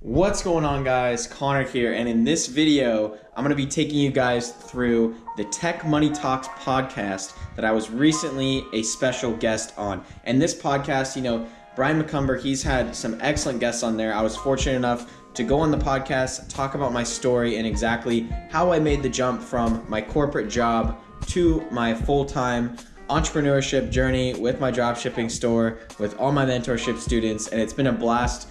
What's going on, guys? Connor here, and in this video I'm going to be taking you guys through the Tech Money Talks podcast that I was recently a special guest on. And this podcast, Brian McCumber, he's had some excellent guests on there. I was fortunate enough to go on the podcast, talk about my story and exactly how I made the jump from my corporate job to my full-time entrepreneurship journey with my dropshipping store, with all my mentorship students, and it's been a blast.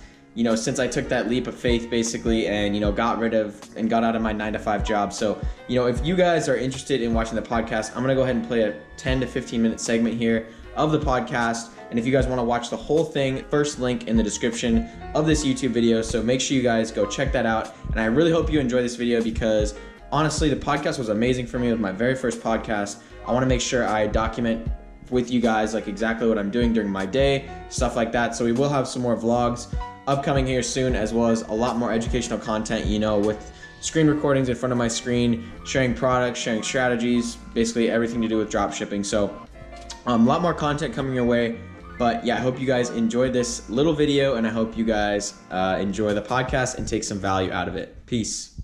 Since I took that leap of faith basically and, got rid of and got out of my 9-to-5 job. So, if you guys are interested in watching the podcast, I'm going to go ahead and play a 10 to 15 minute segment here of the podcast. And if you guys want to watch the whole thing, first link in the description of this YouTube video. So make sure you guys go check that out. And I really hope you enjoy this video because honestly, the podcast was amazing for me. It was my very first podcast. I want to make sure I document with you guys like exactly what I'm doing during my day, stuff like that. So we will have some more vlogs upcoming here soon, as well as a lot more educational content, with screen recordings in front of my screen, sharing products, sharing strategies, basically everything to do with drop shipping. So a lot more content coming your way. But yeah, I hope you guys enjoyed this little video, and I hope you guys enjoy the podcast and take some value out of it. Peace.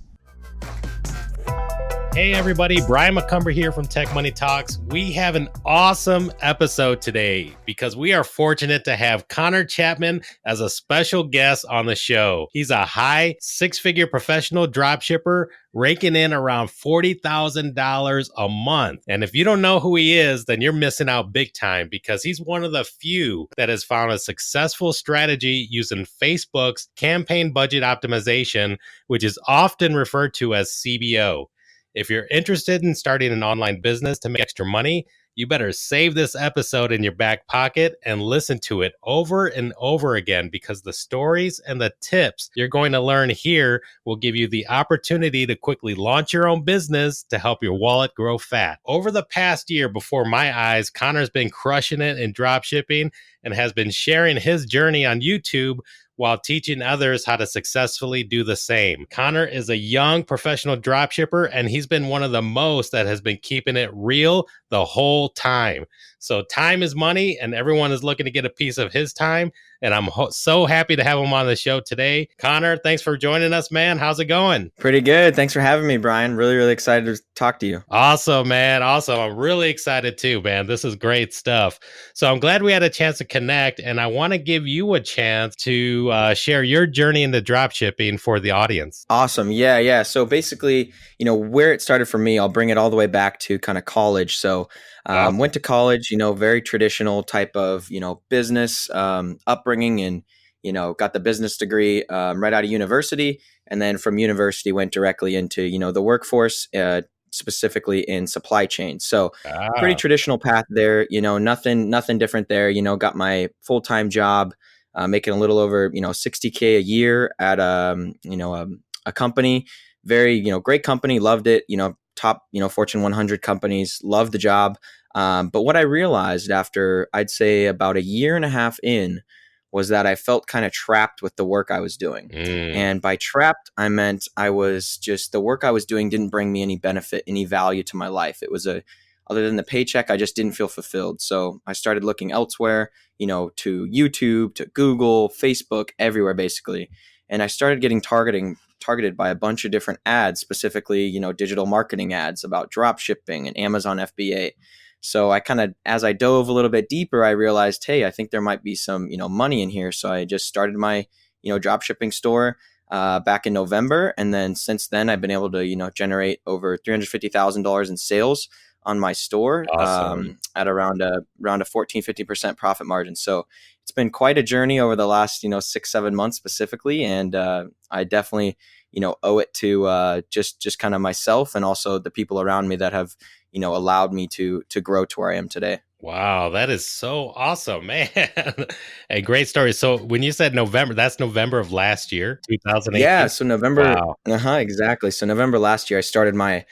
Hey everybody, Brian McCumber here from Tech Money Talks. We have an awesome episode today because we are fortunate to have Connor Chapman as a special guest on the show. He's a high six-figure professional dropshipper raking in around $40,000 a month. And if you don't know who he is, then you're missing out big time because he's one of the few that has found a successful strategy using Facebook's campaign budget optimization, which is often referred to as CBO. If you're interested in starting an online business to make extra money, you better save this episode in your back pocket and listen to it over and over again because the stories and the tips you're going to learn here will give you the opportunity to quickly launch your own business to help your wallet grow fat. Over the past year before my eyes, Connor's been crushing it in dropshipping and has been sharing his journey on YouTube while teaching others how to successfully do the same. Connor is a young professional dropshipper, and he's been one of the most that has been keeping it real the whole time. So time is money, and everyone is looking to get a piece of his time, and I'm so happy to have him on the show today. Connor, thanks for joining us, man. How's it going? Pretty good. Thanks for having me, Brian. Really, really excited to talk to you. Awesome, man. Awesome. I'm really excited too, man. This is great stuff. So I'm glad we had a chance to connect, and I want to give you a chance to share your journey into dropshipping for the audience. Awesome. Yeah. So basically, where it started for me, I'll bring it all the way back to kind of college. So Awesome. went to college, very traditional type of, business upbringing, and, got the business degree right out of university. And then from university went directly into, the workforce, specifically in supply chain. So pretty traditional path there, nothing different there, got my full-time job, making a little over, $60K a year at, a company, very, great company, loved it, top, Fortune 100 companies, loved the job. But what I realized after, I'd say about a year and a half in, was that I felt kind of trapped with the work I was doing. And by trapped, I meant the work I was doing didn't bring me any benefit, any value to my life. It was other than the paycheck, I just didn't feel fulfilled. So I started looking elsewhere, to YouTube, to Google, Facebook, everywhere basically. And I started getting targeted by a bunch of different ads, specifically, digital marketing ads about drop shipping and Amazon FBA. So I kind of, as I dove a little bit deeper, I realized, hey, I think there might be some, money in here. So I just started my, drop shipping store back in November. And then since then, I've been able to, generate over $350,000 in sales on my store. Awesome. At around a 14-15% profit margin. So it's been quite a journey over the last, 6-7 months specifically. And I definitely, owe it to just kind of myself and also the people around me that have, allowed me to grow to where I am today. Wow, that is so awesome, man. A great story. So when you said November, that's November of last year, 2018? Yeah, so November, Wow. Exactly. So November last year, I started my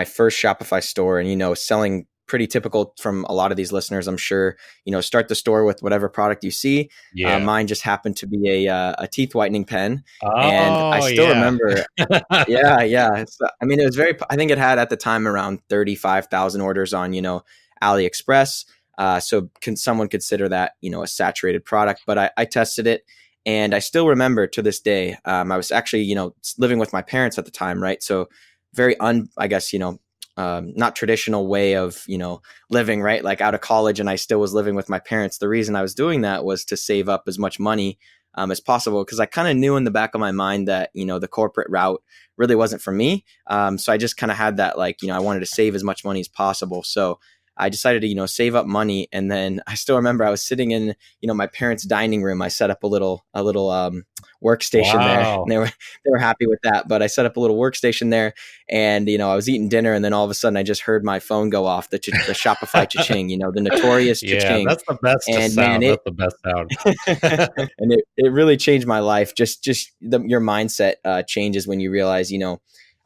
first Shopify store, and, selling pretty typical from a lot of these listeners, I'm sure, start the store with whatever product you see. Yeah. Mine just happened to be a teeth whitening pen. Oh, And I still yeah. remember, yeah. So, it was I think it had at the time around 35,000 orders on, AliExpress. So can someone consider that, a saturated product? But I tested it And I still remember to this day, I was actually, living with my parents at the time, right? So very I guess, not traditional way of, living, right? Like out of college and I still was living with my parents. The reason I was doing that was to save up as much money as possible, because I kind of knew in the back of my mind that, the corporate route really wasn't for me. So I just kind of had that, like, I wanted to save as much money as possible. So I decided to, save up money. And then I still remember I was sitting in, my parents' dining room. I set up a little workstation there, and Wow. they were happy with that. But I set up a little workstation there, and I was eating dinner, and then all of a sudden I just heard my phone go off, the Shopify cha-ching, the notorious Yeah, cha-ching. that's the best to And man, sound. That's the best sound. and it really changed my life. Just your mindset changes when you realize,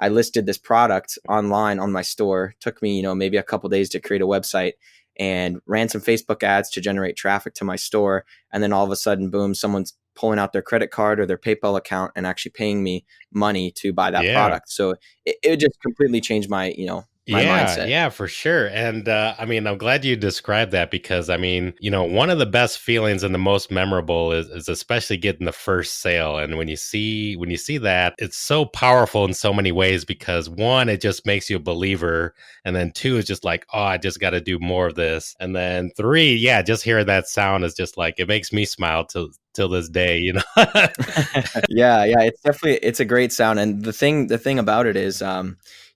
I listed this product online on my store. Took me, maybe a couple days to create a website, and ran some Facebook ads to generate traffic to my store. And then all of a sudden, boom, someone's pulling out their credit card or their PayPal account and actually paying me money to buy that Yeah. product. So it just completely changed my, my Yeah, mindset. yeah, for sure. And I mean, I'm glad you described that because I mean, one of the best feelings and the most memorable is especially getting the first sale. And when you see that, it's so powerful in so many ways because one, it just makes you a believer. And then two, it's just like, oh, I just got to do more of this. And then three, yeah, just hearing that sound is just like it makes me smile till this day. Yeah, it's a great sound. And the thing about it is,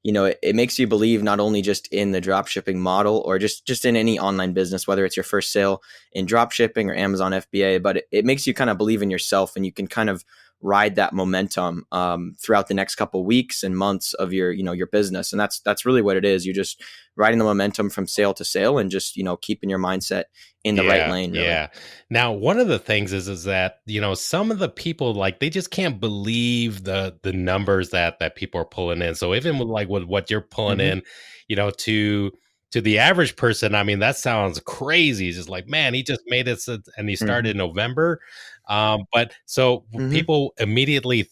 it makes you believe not only just in the drop shipping model or just in any online business, whether it's your first sale in drop shipping or Amazon FBA, but it makes you kind of believe in yourself, and you can kind of ride that momentum throughout the next couple weeks and months of your business. And that's really what it is. You're just riding the momentum from sale to sale, and just keeping your mindset in the right Yeah, lane, really. yeah. Now, one of the things is that some of the people like they just can't believe the numbers that people are pulling in. So even with like with what you're pulling Hmm. in, to the average person, I mean that sounds crazy. It's just like, man, he just made it, and he started Hmm. in November. But so Hmm. people immediately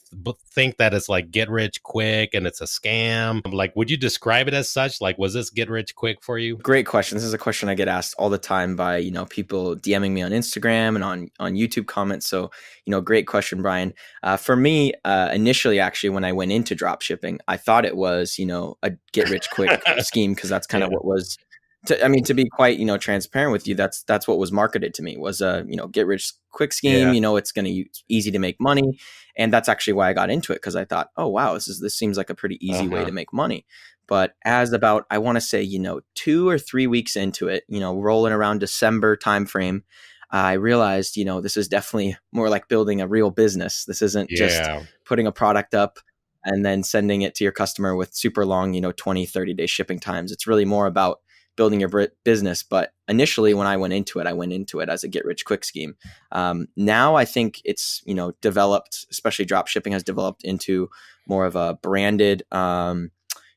think that it's like get rich quick and it's a scam. Like, would you describe it as such? Like, was this get rich quick for you? Great question. This is a question I get asked all the time by, people DMing me on Instagram and on YouTube comments. So, great question, Brian. For me, initially, actually, when I went into drop shipping, I thought it was, a get rich quick scheme, because that's kind of Yeah. what was. I mean, to be quite, transparent with you, that's what was marketed to me, was a, get rich quick scheme. Yeah. It's going to easy to make money, and that's actually why I got into it, because I thought, oh wow, this seems like a pretty easy way Uh-huh. to make money. But as about, I want to say, 2 or 3 weeks into it, rolling around December timeframe, I realized, this is definitely more like building a real business. This isn't just Yeah. putting a product up and then sending it to your customer with super long, 20, 30-day shipping times. It's really more about building your business. But initially, when I went into it as a get rich quick scheme. Now I think it's, developed, especially drop shipping has developed into more of a branded,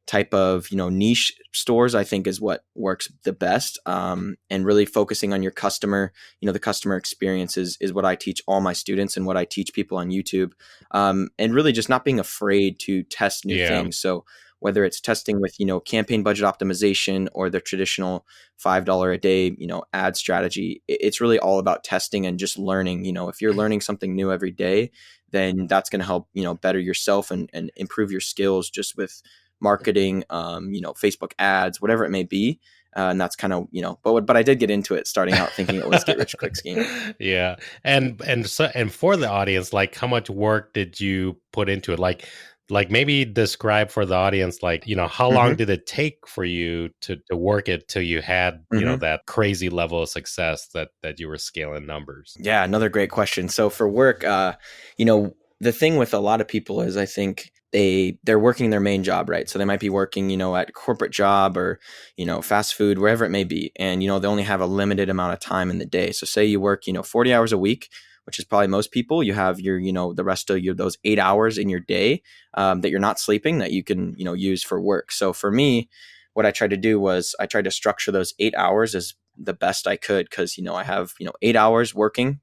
type of niche stores. I think is what works the best, and really focusing on your customer. The customer experience is what I teach all my students and what I teach people on YouTube, and really just not being afraid to test new Yeah. things. So whether it's testing with campaign budget optimization or the traditional $5 a day ad strategy, it's really all about testing and just learning. If you're learning something new every day, then that's going to help better yourself and improve your skills just with marketing, Facebook ads, whatever it may be. And that's kind of, but I did get into it starting out thinking it was get rich quick scheme. Yeah. And for the audience, like how much work did you put into it? Like maybe describe for the audience, like, how long Hmm. did it take for you to work it till you had, Hmm. that crazy level of success that you were scaling numbers? Yeah, another great question. So for work, the thing with a lot of people is, I think they're working their main job, right? So they might be working, at a corporate job or, fast food, wherever it may be. And, they only have a limited amount of time in the day. So say you work, 40 hours a week, which is probably most people. You have your, the rest of those 8 hours in your day, that you're not sleeping, that you can, use for work. So for me, what I tried to do was I tried to structure those 8 hours as the best I could, because I have 8 hours working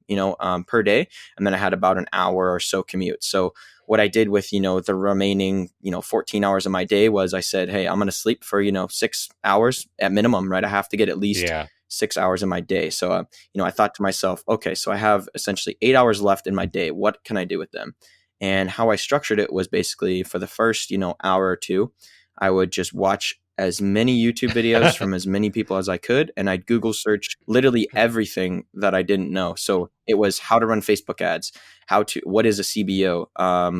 per day, and then I had about an hour or so commute. So what I did with the remaining 14 hours of my day was I said, hey, I'm going to sleep for 6 hours at minimum, right? I have to get at least Yeah. 6 hours in my day. So, I thought to myself, okay, so I have essentially 8 hours left in my day. What can I do with them? And how I structured it was basically for the first, hour or two, I would just watch as many YouTube videos from as many people as I could. And I'd Google search literally everything that I didn't know. So it was how to run Facebook ads, what is a CBO,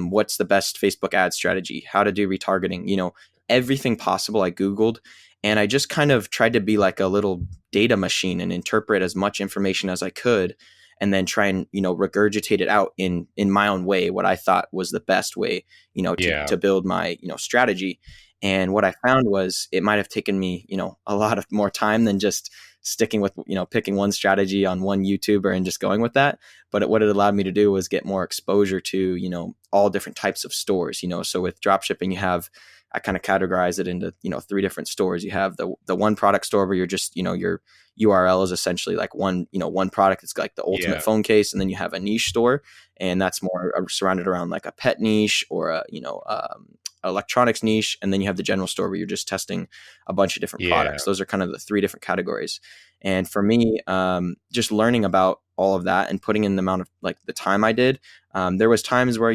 what's the best Facebook ad strategy, how to do retargeting, everything possible I Googled. And I just kind of tried to be like a little data machine and interpret as much information as I could, and then try and, regurgitate it out in my own way, what I thought was the best way, Yeah. to build my, strategy. And what I found was it might have taken me, a lot of more time than just sticking with, picking one strategy on one YouTuber and just going with that. But what it allowed me to do was get more exposure to, all different types of stores, so with drop shipping, I kind of categorize it into, three different stores. You have the one product store where you're just, your URL is essentially like one product. It's like the ultimate phone case. And then you have a niche store, and that's more surrounded around like a pet niche or a, electronics niche. And then you have the general store where you're just testing a bunch of different products. Those are kind of the three different categories. And for me, just learning about all of that and putting in the amount of like the time I did, there was times where,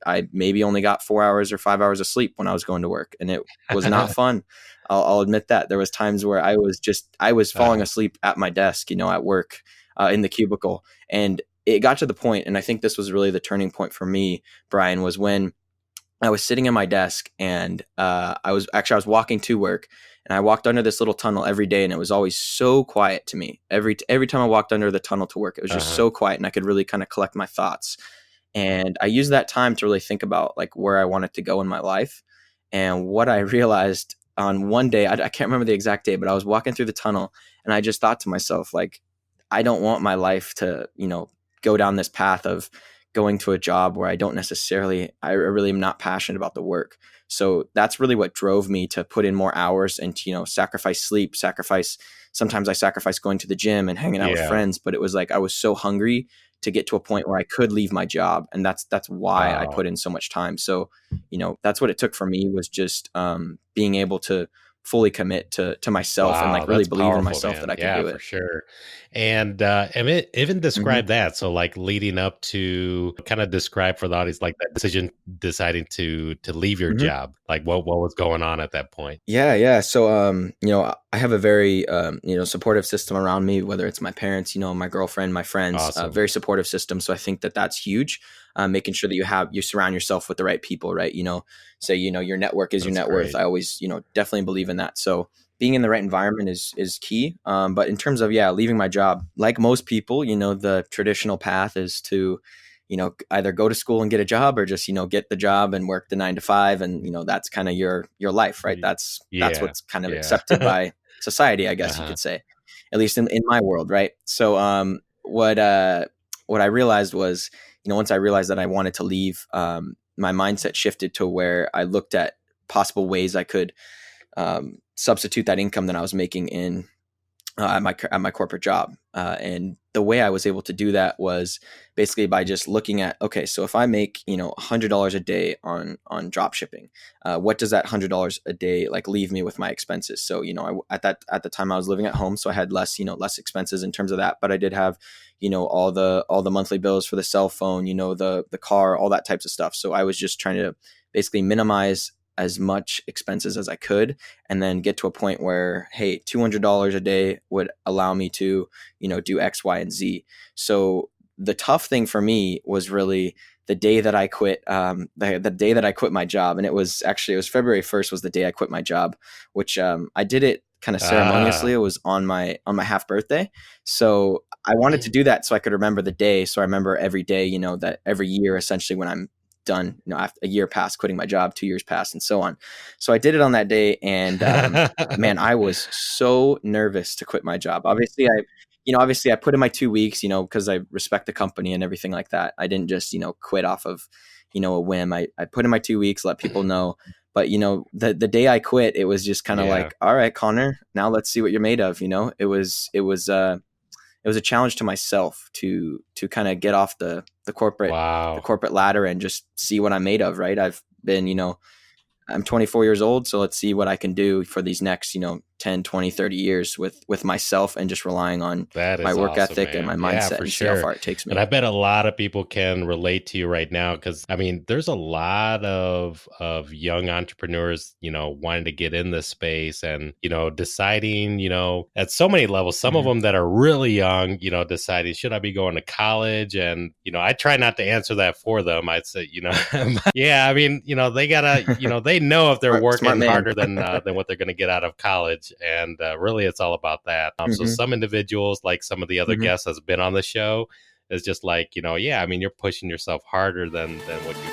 I maybe only got 4 hours or 5 hours of sleep when I was going to work, and it was not fun. I'll admit that there was times where I was falling asleep at my desk, at work, in the cubicle. And it got to the point, and I think this was really the turning point for me, Brian, was when I was sitting at my desk, and I was walking to work, and I walked under this little tunnel every day, and it was always so quiet to me. Every time I walked under the tunnel to work, it was just so quiet, and I could really kind of collect my thoughts. And I used that time to really think about like where I wanted to go in my life. And what I realized on one day, I can't remember the exact day, but I was walking through the tunnel, and I just thought to myself, like, I don't want my life to, go down this path of going to a job where I really am not passionate about the work. So that's really what drove me to put in more hours and to, sacrifice sleep, sometimes I sacrificed going to the gym and hanging out with friends, but it was like I was so hungry to get to a point where I could leave my job. And that's why I put in so much time. So, that's what it took for me, was just being able to fully commit to myself and like really believe in myself, man, that I could do it. For sure. And even describe that. So like leading up to, kind of describe for the audience, like that decision, deciding to leave your job, like what was going on at that point? Yeah. So, I have a very, supportive system around me, whether it's my parents, my girlfriend, my friends, Awesome. Very supportive system. So I think that that's huge. Making sure that you surround yourself with the right people, right? Say, your network is your net worth. I always, definitely believe in that. So being in the right environment is key. But in terms of, leaving my job, like most people, the traditional path is to, either go to school and get a job, or just, get the job and work the 9 to 5. And, that's kind of your life, right? That's what's kind of accepted by society, I guess you could say, at least in my world. Right. So, what I realized was, once I realized that I wanted to leave, my mindset shifted to where I looked at possible ways I could substitute that income that I was making in at my corporate job. And the way I was able to do that was basically by just looking at, okay, so if I make, $100 a day on drop shipping, what does that $100 a day like leave me with my expenses? So, at the time I was living at home, so I had less expenses in terms of that, but I did have, all the monthly bills for the cell phone, the car, all that types of stuff. So I was just trying to basically minimize as much expenses as I could, and then get to a point where, hey, $200 a day would allow me to, do X, Y, and Z. So the tough thing for me was really the day that I quit, the day that I quit my job. And it was February 1st was the day I quit my job, which I did it kind of ceremoniously. It was on my half birthday. So I wanted to do that so I could remember the day. So I remember every day, that every year, essentially, when I'm done, after a year passed quitting my job, 2 years passed, and so on. So I did it on that day, and man, I was so nervous to quit my job. Obviously I put in my 2 weeks, because I respect the company and everything like that. I didn't just, quit off of, a whim. I put in my 2 weeks, let people know. But, the day I quit, it was just kind of like, all right, Connor, now let's see what you're made of. It was a challenge to myself to kind of get off the corporate ladder and just see what I'm made of. Right. I've been, I'm 24 years old. So let's see what I can do for these next, 10, 20, 30 years with myself and just relying on That is my work awesome, ethic and my man. Yeah, mindset for and see how sure. far it takes me. And I bet a lot of people can relate to you right now because I mean, there's a lot of young entrepreneurs, wanting to get in this space and deciding, at so many levels. Some of Mhm. them that are really young, deciding should I be going to college? And I try not to answer that for them. I'd say, yeah, I mean, they gotta, they know if they're Smart working man. harder than what they're going to get out of college, and really, it's all about that. So Mhm. some individuals, like some of the other Mhm. guests has been on the show, is just like, yeah, I mean, you're pushing yourself harder than what you